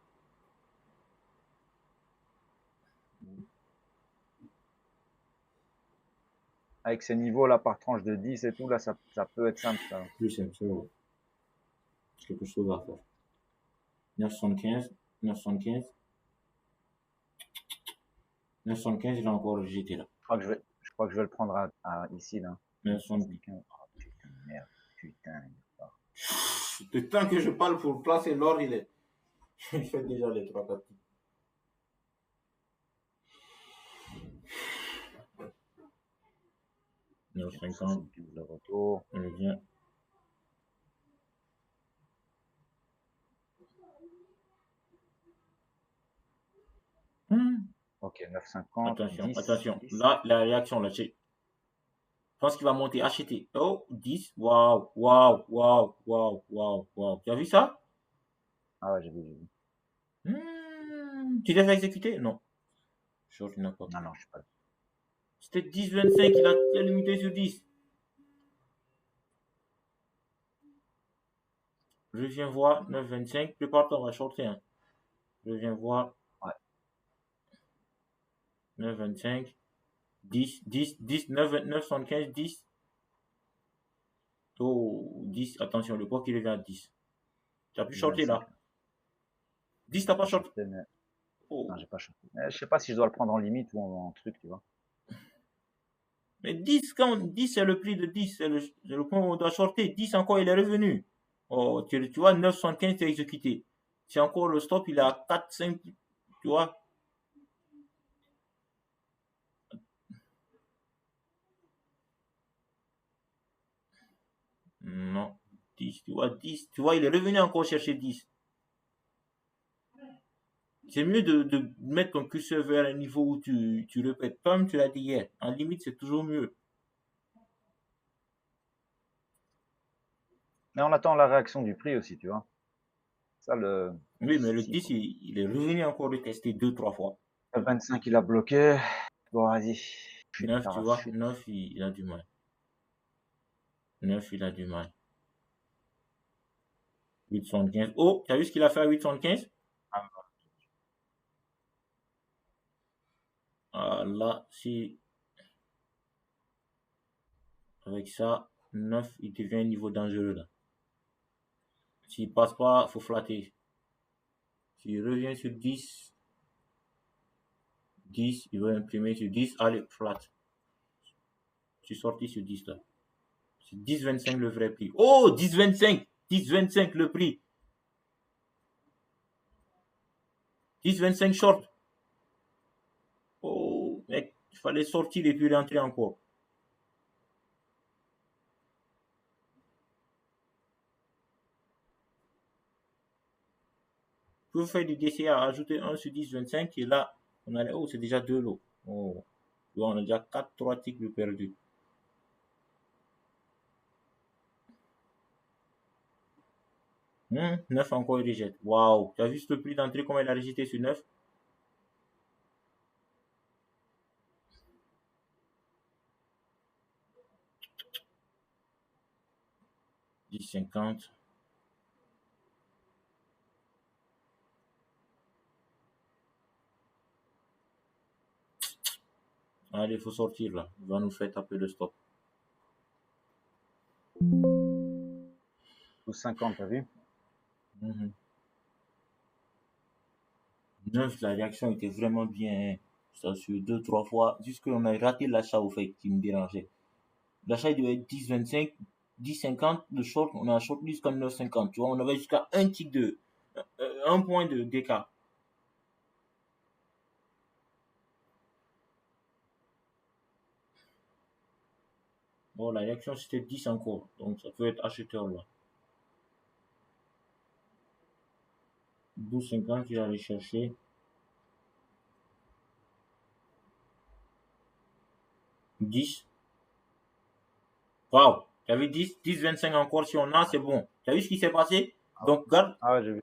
Avec ces niveaux là par tranche de 10 et tout, là, ça peut être simple. Ça. Plus simple, c'est vrai. Quelque chose à faire. 9,75, 9,75. 9,75, il a encore rejeté là. Je crois que je vais le prendre ici, là. 9,75. Oh, putain, merde. Putain. Le temps que je parle pour placer l'or, il fait déjà les 3-4 titres. Le retour. On revient. Ok, 9,50. Attention, 10, attention. 10. Là, la réaction, là, je pense qu'il va monter, acheter. Oh, 10. Waouh, waouh, waouh, waouh, waouh, waouh. Tu as vu ça? Ah ouais, j'ai vu. Tu l'as fait exécuter? Non. Short, il n'a pas. Non, je sais pas. C'était 10,25, il a limité sur 10. Je viens voir 9,25. Prépare-toi, on va shorter. Hein. Je viens voir. Ouais. 9,25. 10, 10, 10, 9, 29, 75, 10. Oh, 10. Attention, le poids qui revient à 10. Tu as pu shorter là. 10, t'as pas shorté. Mais... Oh. Non, j'ai pas shorté. Je sais pas si je dois le prendre en limite ou en truc, tu vois. Mais 10, quand 10, c'est le prix de 10. C'est le point où on doit shorter. 10 encore, il est revenu. Oh, tu vois, 9,75, tu as exécuté. C'est encore le stop, il est à 4, 5. Tu vois. Non. 10, tu vois, 10. Tu vois, il est revenu encore chercher 10. C'est mieux de mettre ton curseur vers un niveau où tu répètes. Comme tu l'as dit hier. En limite, c'est toujours mieux. Mais on attend la réaction du prix aussi, tu vois. Ça, oui, mais le 10, il est revenu encore de tester 2-3 fois. Le 25, il a bloqué. Bon, vas-y. 9, tu vois. 9, il a du mal. 9, il a du mal. 8,75. Oh, tu as vu ce qu'il a fait à 8,75? Ah, là, si. Avec ça, 9, il devient un niveau dangereux là. S'il passe pas, il faut flatter. S'il revient sur 10, 10, il va imprimer sur 10, allez, flat. Je suis sorti sur 10 là. C'est 10,25 le vrai prix. Oh, 10,25! 10,25 le prix. 10,25 short. Oh, mec, il fallait sortir et puis rentrer encore. Vous faire du DCA, ajouter 1 sur 10,25 et là, on a, oh, c'est déjà 2 lots. Oh, on a déjà 3 ticks perdus. 9 encore, il rejette. Waouh, tu as vu ce prix d'entrée, comment il a rejeté sur 9? Dix 50. Allez, il faut sortir là. Il va nous faire taper le stop. 12,50, t'as vu? 9, la réaction était vraiment bien. Ça sur 2, 3 fois. Juste qu'on a raté l'achat au fait qui me dérangeait. L'achat il devait être 10, 25, 10, 50. Le short, on a un short jusqu'à 9, 50. Tu vois, on avait jusqu'à un tick de, un point de d'écart. Bon, la réaction c'était 10 encore. Donc ça peut être acheteur là. 12,50, il allait chercher. 10. Waouh! Tu as vu 10, 10, 25 encore si on a, c'est bon. Tu as vu ce qui s'est passé? Donc garde. Ah ouais, j'ai vu.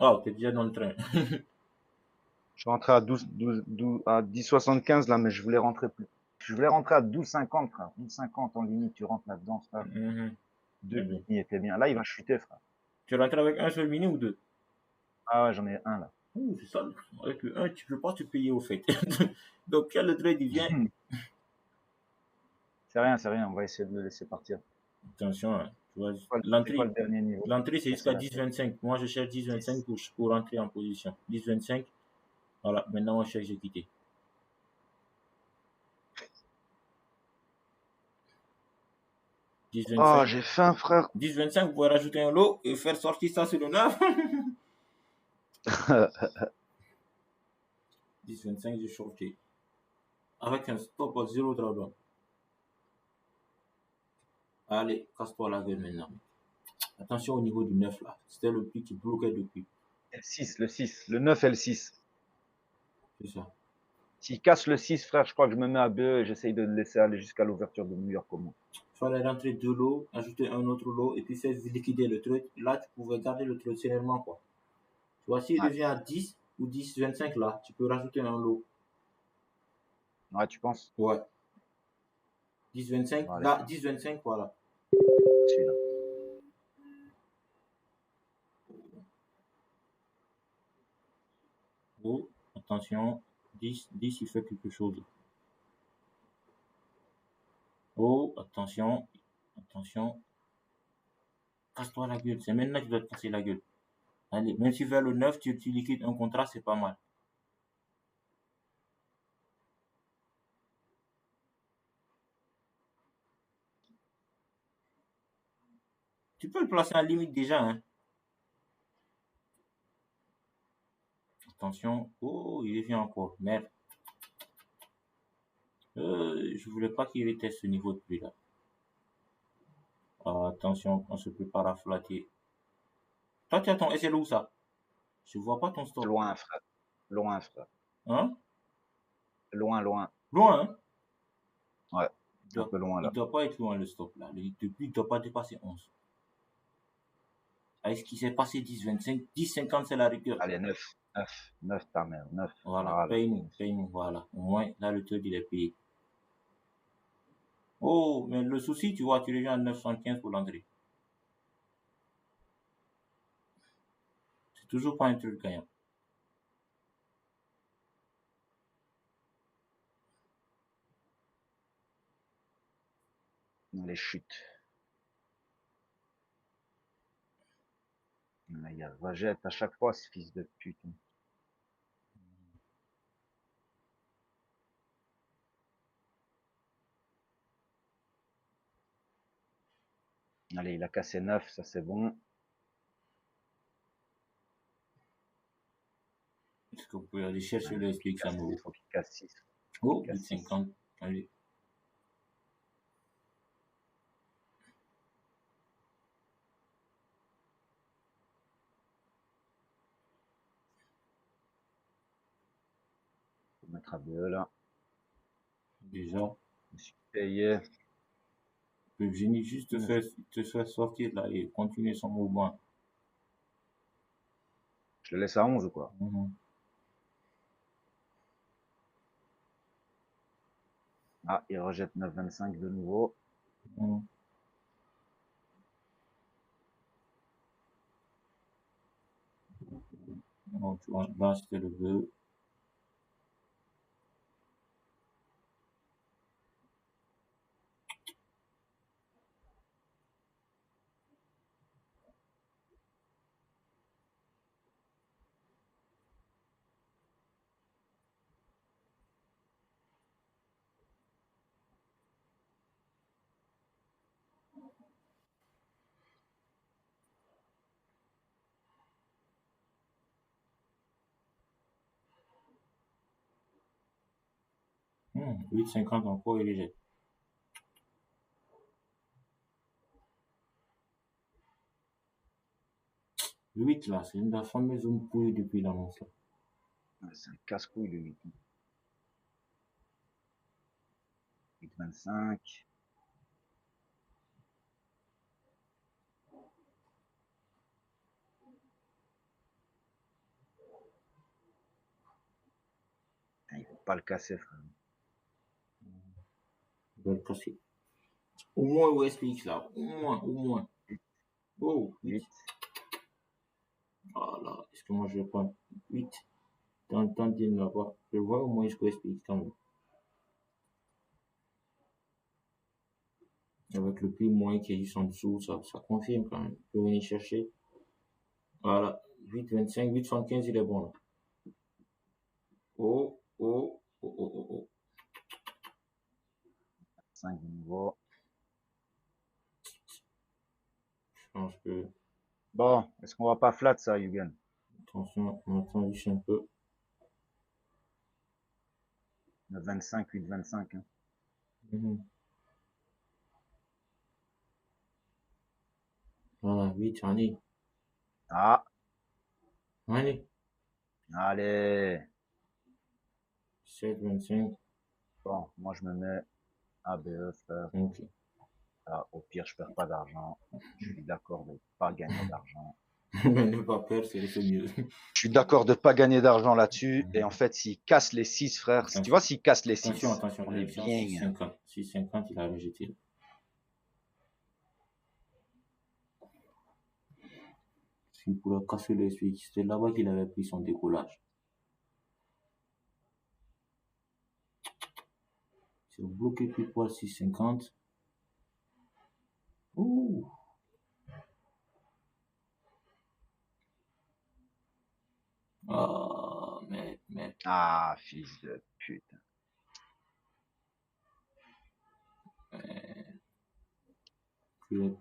Waouh, t'es déjà dans le train. Je suis rentré à 12, à 10,75 là, mais je voulais rentrer plus. Je voulais rentrer à 12,50, frère. 12,50 en limite, tu rentres là-dedans, frère. C'est 2 bien. il était bien. Là, il va chuter, frère. Tu rentres avec un seul mini ou deux? Ah ouais, j'en ai un là. Ouh, c'est ça. Avec le 1, tu peux pas te payer au fait. Donc, quand le trade il vient, C'est rien, on va essayer de le laisser partir. attention, hein, tu vois, C'est quoi l'entrée, le dernier niveau? l'entrée c'est Casser jusqu'à la tête. 10-25. Moi, je cherche 10-25 10. pour rentrer en position. 10-25. Voilà, maintenant, on cherche quitter. 10-25. Oh, j'ai faim, frère. 10-25, vous pouvez rajouter un lot et faire sortir ça sur le 9. 10-25, j'ai shorté. Avec un stop à 0 drawdown. Allez, casse-toi la gueule maintenant. Attention au niveau du 9 là. C'était le prix qui bloquait depuis. Le 6, le 6. Le 9 et le 6. C'est ça. S'il casse le 6, frère, je crois que je me mets à BE et j'essaye de le laisser aller jusqu'à l'ouverture de New York au moins. Il fallait rentrer deux lots, ajouter un autre lot et puis faire liquider le truc. Là, tu pouvais garder le truc sereinement, quoi. Tu vois, s'il Ouais. devient à 10 ou 10, 25 là, tu peux rajouter un lot. Ouais, tu penses? Ouais. 10, 25, Bon, allez, là, 10, 25, voilà. celui-là. Oh, attention. 10, 10, il fait quelque chose. Oh, attention. Attention. Casse-toi la gueule. C'est maintenant que tu dois te casser la gueule. Allez, même si vers le 9, tu liquides un contrat, c'est pas mal. Tu peux le placer en limite déjà, hein. Attention. Oh, il revient encore. Merde. Je voulais pas qu'il reteste ce niveau de prix là. Ah, attention, on se prépare à flatter. Toi, tu as ton SL où ça? Je vois pas ton stop. Loin, frère. Loin, frère. Hein? Loin, loin. Loin, hein? Ouais, Il un doit, peu loin il là. doit pas être loin le stop là. Depuis, il doit pas dépasser 11. Avec ce qui s'est passé 10, 25, 10, 50, c'est la rigueur. Allez, 9. 9. 9, ta mère. 9. Voilà, Voilà. paye-nous, voilà. Au moins, là, le truc, il est payé. Oh, mais le souci, tu vois, tu reviens à 915 pour l'entrée. C'est toujours pas un truc gagnant. Les chutes. Il rejette à chaque fois, ce fils de pute. Allez, il a cassé 9, ça c'est bon. Est-ce que vous pouvez aller chercher le SPX à Il nouveau? faut qu'il casse 6. Oh, Casse 6. 8,50. Allez. Faut mettre à BE là. Déjà, Je suis payé. Le génie juste te faire sortir là et continuer son mouvement. Je le laisse à 11 ou quoi? Ah, il rejette 9,25 de nouveau. Donc, là, c'était le 2. Mmh, 8,50 encore, il rejette. Le 8 là, c'est la fameuse zone pourrie depuis l'annonce là. C'est un casse-couille le 8. 8,25. Il faut pas le casser, frère. Il va le casser. Au moins OSPX là, au moins. Oh, 8. Voilà, est-ce que moi je vais prendre 8? Tant qu'il n'a pas. Je vois au moins jusqu'au SPX quand même. Avec le prix moyen qui est juste en dessous, ça confirme quand même. Je peux venir chercher. Voilà, 8,25, 8,75, il est bon là. Oh. 5 de nouveau. Je pense que. Bon, est-ce qu'on va pas flat ça, Yugen? Attention, on attend juste un peu. 9,25, 8,25. Hein. Voilà, 8, allez. Ah. Allez. Allez. 7,25. Bon, moi je me mets ABE, frère. Ok. Ah, au pire, je perds pas d'argent. Je suis d'accord de pas gagner d'argent. Mais ne pas perdre, c'est mieux. Je suis d'accord de pas gagner d'argent là-dessus. Et en fait, s'il casse les 6, frère, tu vois, s'il casse les 6, attention, on est bien. 6,50. 6,50, il a rejeté. S'il pourrait casser le SPX, c'était là-bas qu'il avait pris son décollage. C'est bloqué plus poil 6,50. Ouh. Ah, mais. Ah, fils de pute. Tu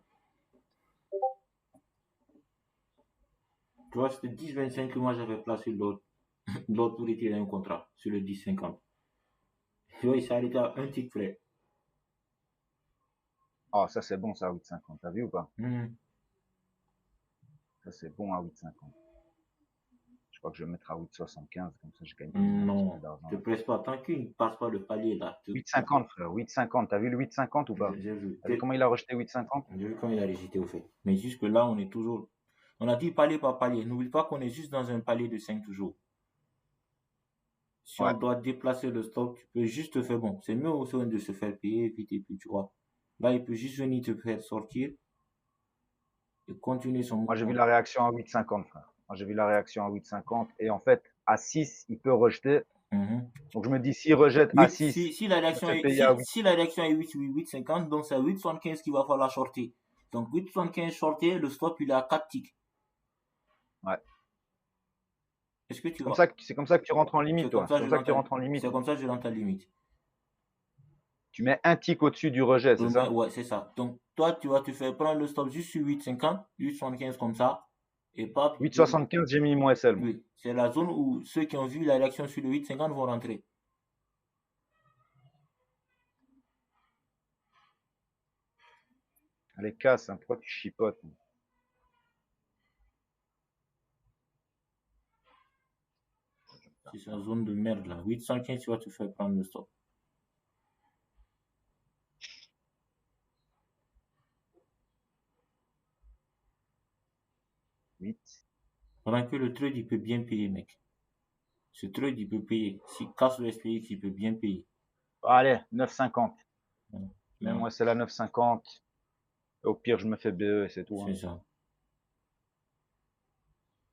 vois, c'était 10,25 que moi j'avais placé l'autre pour retirer un contrat sur le 10,50. Tu vois, il s'est arrêté à un tick près. Ah, ça c'est bon, ça, à 8,50. T'as vu ou pas? Ça c'est bon à 8,50. Je crois que je vais mettre à 8,75, comme ça je gagne non d'argent. Ne te presse pas, tant qu'il ne passe pas le palier là. 8,50 frère, 8,50. T'as vu le 8,50 ou pas? J'ai vu. T'as vu comment il a rejeté 8,50? J'ai vu comment il a rejeté au fait. Mais jusque là, on est toujours. On a dit palier par palier. N'oublie pas qu'on est juste dans un palier de 5 toujours. Si on doit déplacer le stop, tu peux juste te faire bon. C'est mieux aussi de se faire payer vite et puis tu vois. Là, il peut juste venir te faire sortir et continuer son mouvement. Moi, j'ai vu la réaction à 8,50, frère. Moi, j'ai vu la réaction à 8,50. Et en fait, à 6, il peut rejeter. Donc, je me dis, s'il rejette à 6, si la réaction est 8, 8,50, donc c'est 8,75 qu'il va falloir shorter. Donc, 8,75 shorter, le stop, il est à 4 ticks. Ouais. Est-ce que tu vois? C'est comme ça que tu rentres en limite, toi. C'est comme ça que tu rentres en limite. C'est comme ça que je rentre en limite. Tu mets un tick au-dessus du rejet, c'est ça? Ouais, c'est ça. Donc, toi, tu vas te faire prendre le stop juste sur 8,50, 8,75 comme ça. Et pas. 8,75, j'ai mis mon SL. Oui, c'est la zone où ceux qui ont vu la réaction sur le 8,50 vont rentrer. Allez, casse, hein. Pourquoi tu chipotes? C'est une zone de merde là. 815, tu vas te faire prendre le stop. Pendant que le trade, il peut bien payer, mec. Ce trade, il peut payer. S'il casse le SPX, il peut bien payer. Allez, 9,50. Ouais. Mais Ouais. moi, c'est la 9,50. Au pire, je me fais BE et c'est tout. C'est Hein. ça.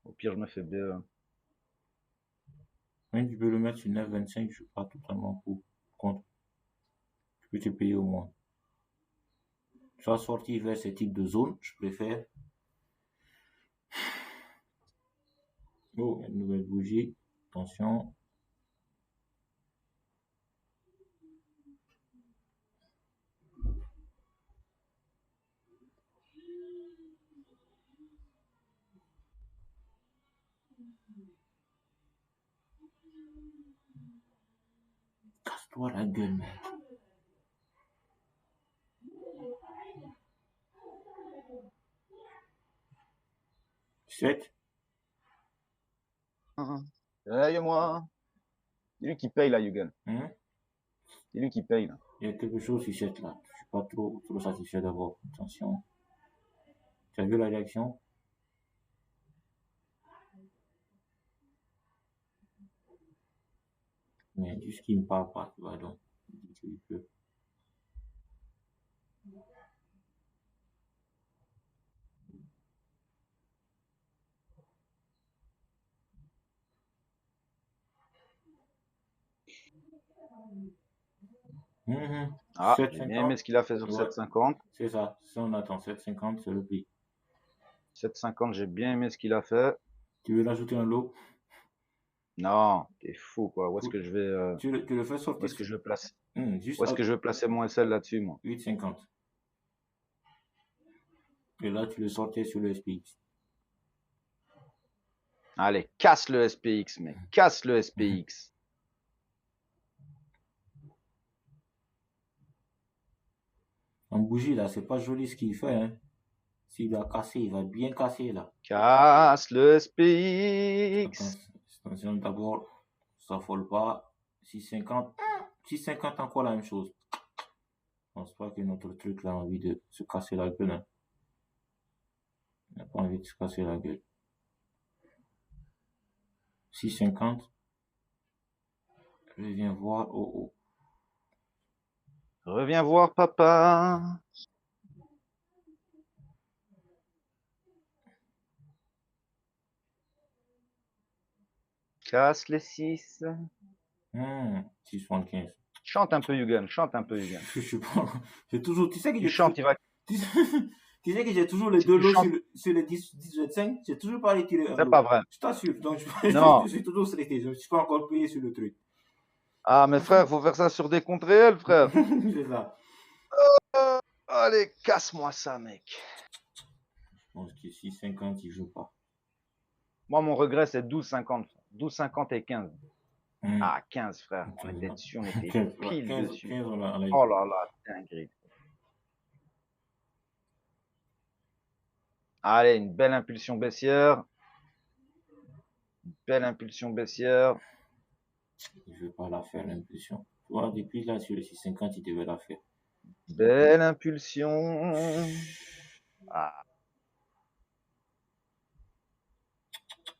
Au pire, je me fais BE. Même tu peux le mettre sur 9,25, je suis pas totalement contre. Tu peux te payer au moins. Soit sortir vers ce type de zone, je préfère. Oh, une nouvelle bougie. Attention. Casse-toi la gueule, mec. 7. Aide-moi. C'est lui qui paye là, Yugen. Hein? C'est lui qui paye là. Il y a quelque chose sur 7 là. Je suis pas trop satisfait d'abord. Attention. Tu as vu la réaction? Mais juste qu'il ne parle pas, tu vois donc. Il dit qu'il peut. Ah, j'ai bien aimé 7,50. ce qu'il a fait sur Ouais, 7,50. c'est ça. Si on attend 7,50, c'est le prix. 7,50, j'ai bien aimé ce qu'il a fait. Tu veux l'ajouter un lot? Non, t'es fou quoi. Où est-ce que je vais, Tu le fais où sortir est-ce que je vais placer, juste où est-ce à que je vais placer mon SL là-dessus, moi? 8,50. Et là, tu le sortais sur le SPX. Allez, casse le SPX, mec. Casse le SPX. En bougie, là, c'est pas joli ce qu'il fait, hein. S'il va casser, il va bien casser, là. Casse le SPX. Attention, d'abord, ça vole pas. 6,50. 6,50 encore la même chose. Je pense pas que notre truc là a envie de se casser la gueule, hein. Il n'a pas envie de se casser la gueule. 6,50. Je viens voir. Oh, oh. Reviens voir papa. Casse les 6. 6,75. Chante un peu, Yugen. Chante un peu, Yugen. Je sais pas. J'ai toujours. Tu sais que Tu j'ai toujours. chantes, il va. Tu sais, tu sais que j'ai toujours les Si deux tu lots chantes, sur les 10, 25. J'ai toujours pas retiré un c'est lot. pas vrai. Je t'assure. Donc, Non. je suis toujours stressé. Je ne suis pas encore payé sur le truc. Ah, mais frère, faut faire ça sur des comptes réels, frère. C'est ça. Allez, casse-moi ça, mec. Je pense que 6,50, il joue pas. Moi, mon regret, c'est 12,50. 12,50 et 15. Ah, 15, frère. On était dessus, on était 15, pile 15, dessus. 15 on l'a eu. Oh là là, dinguerie. Allez, une belle impulsion baissière. Une belle impulsion baissière. Je ne veux pas la faire, l'impulsion. Tu vois, depuis là, sur le 6,50, il devait la faire. Belle impulsion. Ah.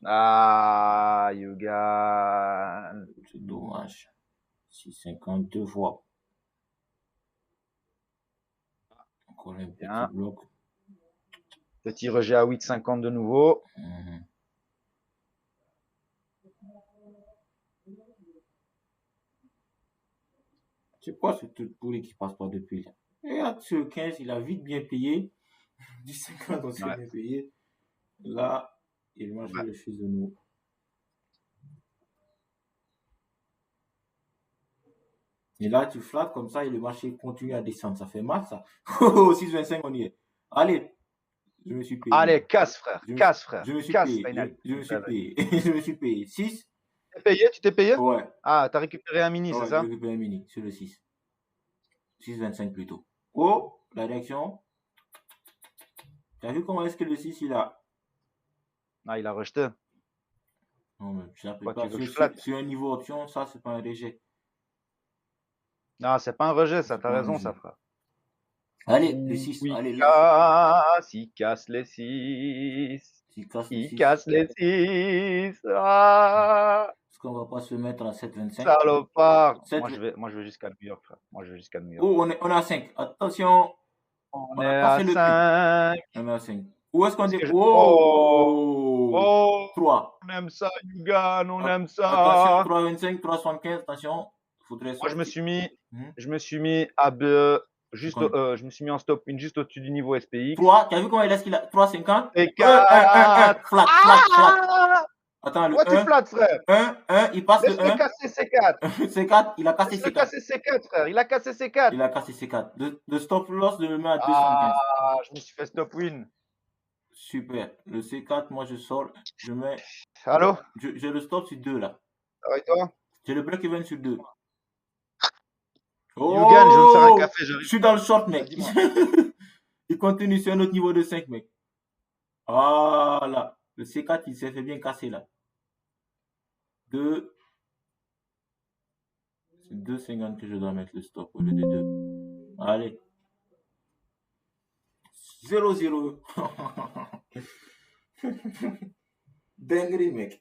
Ah, Yugan. C'est dommage. 6,50 deux fois. Encore un petit Bien. bloc. Petit rejet à 8,50 de nouveau. C'est quoi ce truc pourri qui passe pas depuis là? Regarde, sur le 15, il a vite bien payé. 10,50, on s'est bien payé. Là, il marche le fils de nous. Et là, tu flattes comme ça et le marché continue à descendre. Ça fait mal, ça. Oh, 6,25, on y est. Allez, je me suis payé. Allez, casse, frère. Casse, frère. Je me suis Casse, payé. Je me suis payé. Je me suis payé. 6. Tu t'es payé? Tu t'es payé? Ouais. Ah, t'as récupéré un mini, Ouais, c'est ça? j'ai récupéré un mini sur le 6. 6,25 plutôt. Oh, la réaction. T'as vu comment est-ce que le 6 il a? Ah, il a rejeté. Non, mais ça peut Quoi, pas. tu veux que je flatte? Sur un niveau option, ça, c'est pas un rejet. Non, c'est pas un rejet, ça. T'as raison, ça, frère. Allez, le 6. Oui, Allez, casse, il casse les 6. Il casse Il casse les 6. Ah, Est-ce qu'on va pas se mettre à 7,25? salopard. 7, Moi, je vais jusqu'à New York, frère. Moi, je vais jusqu'à New York. Oh, on est à 5. Attention. On a est cassé à le 5. prix. On est à 5. Où est-ce qu'on Est-ce est? que je- Oh! Oh, 3. on aime ça, Yugan, on aime Attention, ça. 3,25, 3,75. Attention. Faudrait Moi, je me sortir. suis mis juste, je me suis mis en stop win juste au-dessus du niveau SPX. 3. Tu as vu comment il a ce qu'il a? 3,50. Et 1. 4. Flat, flat, flat. Attends, le Pourquoi tu 1. flattes, frère? 1, il passe le Laisse-le 1. casser C4. C4, il a cassé Laisse-le C4. casser C4, frère. Il a cassé C4. Il a cassé C4. De stop loss, je le mets à 215. Ah, je me suis fait stop win. Super. Le C4, moi je sors. Je mets. Allô? J'ai le stop sur 2 là. Ça va et toi? J'ai le break-even sur 2. Yugan, je vais me faire un café. Je suis dans le short, mec. Il continue sur un autre niveau de 5, mec. Voilà. Le C4, il s'est fait bien casser là. 2. C'est 2,50 que je dois mettre le stop au lieu de 2. Allez. 0-0. Dinguerie, mec.